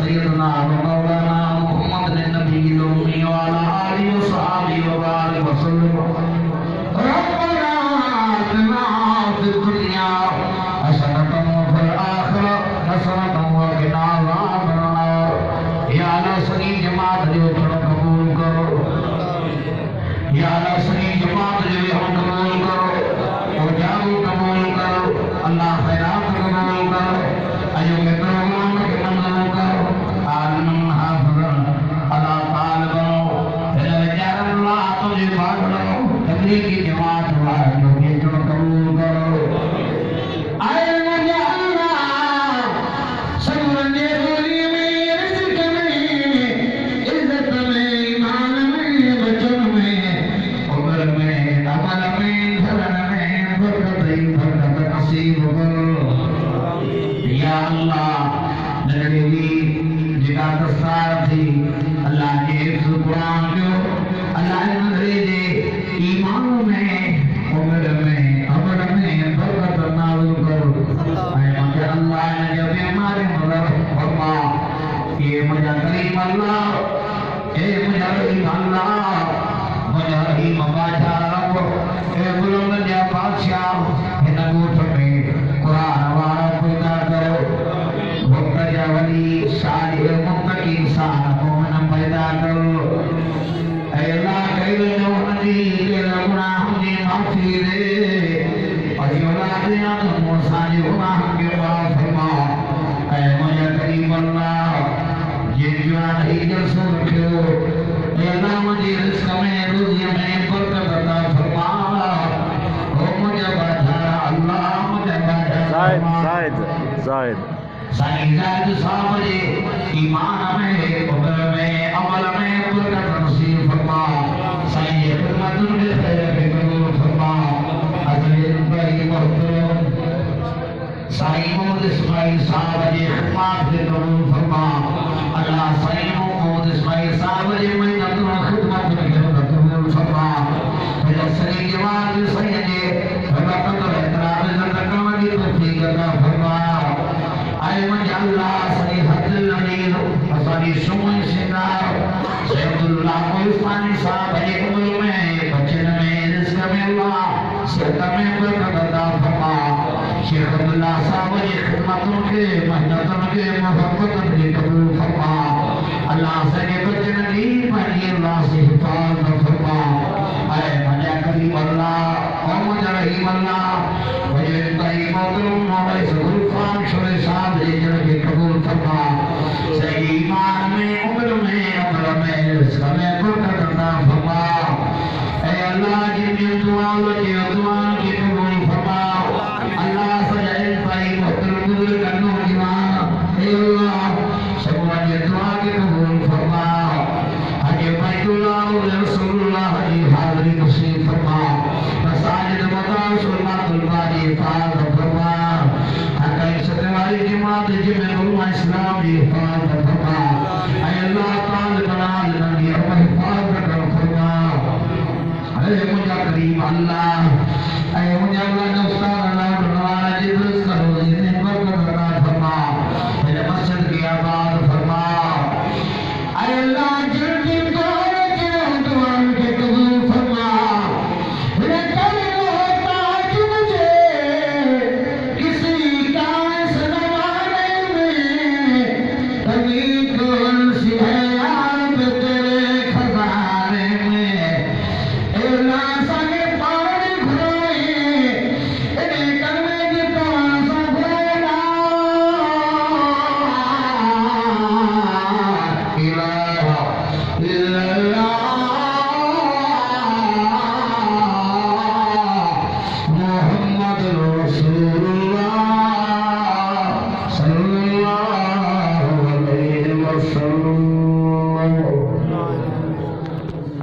سيدنا ومولانا محمد النبي الأمي وعلى آله وصحبه وبارك وسلم ربنا آتنا في الدنيا حسنة وفي الآخرة حسنة وقنا عذاب النار یا اللہ سنی جماعت جو ہم قبول کرو یا اللہ سنی جماعت جو ہم قبول کرو اور جاگو قبول کرو اللہ خیرات قبول کرو ایو کے پروگرام کے منظور کرو عالم حافظ اللہ طالب رجال اللہ تجھے بات کرو تبلیغی جماعت والے جو کہ تم قبول کرو اے مجھے اللہ صبر دے گولی میں رزق میں عزت میں ایمان میں بچن میں عمر میں عمل میں دھرن میں برکت نصیب کرو یا اللہ نبی جگہ دستار تھی اللہ کے حفظ قرآن جو اللہ نے دے ایمان میں عمر میں عمل میں برکت نازل کرو اے مجھے اللہ نے جب ہمارے مدد فرما یہ مجھے کریم اللہ اے مجھے رحیم اللہ مجھے رحیم بادشاہ رب اے بلند یا بادشاہ ان گوٹھ میں قرآن وارا پیدا کرو وقت یا ولی صالح متقی انسان مومن پیدا کرو اے اللہ کئی جو ندی کے گناہ دی معافی دے اور یہ اولاد آدم موسیٰ کے گناہ کے معاف فرما اے مجھے کریم اللہ یہ جوان ہی جلسو رکھو اے اللہ مجھے رزق میں روزی میں برکت عطا فرما او مجھے بادشاہ اللہ مجھے بادشاہ زائد زائد صاحب جی ایمان میں عمر میں عمل میں برکت نصیب فرما سائیں خدمت کے خیر کے قبول فرما حضرت بھائی محترم سائیں محمد اسماعیل صاحب جی خدمات کے قبول فرما اللہ سائیں محمد اسماعیل صاحب جی محنت و خدمت کے قبول فرما میرے سری جوان کے سائیں جی حرکت و احترام عزت کرنے کی توفیق عطا فرما اے مجھے اللہ سری حد العلیل سری سمن سنار سید اللہ عثمانی صاحب علی عمر میں بچن میں رزق میں اللہ صحت میں برکت عطا فرما شیخ عبداللہ صاحب علی خدمتوں کے محنتوں کے محبتوں کے قبول فرما اللہ سری بچن علی پہلی اللہ سے حفاظت فرما اے مجھے کریم اللہ اور مجھے رحیم اللہ مجھے انتہی محترم مولا سغلفان شوری صاحب جنہوں کے قبول فرما صحیح ایمان میں عمر میں عمر میں رزق میں برکت عطا فرما اے اللہ جن کی دعاؤں کی قبول فرما اللہ سجائے انتہی محترم بزرگ کرنوں کی ماں اے اللہ سبحان یہ دعا کی قبول فرما حجی بیت اللہ رسول اللہ حجی حاضری نصیب فرما مساجد مدار سلمات الباری حفاظت فرما حقائی ستواری جماعت جمع علماء اسلام کی حفاظت فرما اے اللہ تعالی بنال نبی اپنے حفاظت فرما اے مجھا کریم اللہ اے مجھا اللہ نے استاد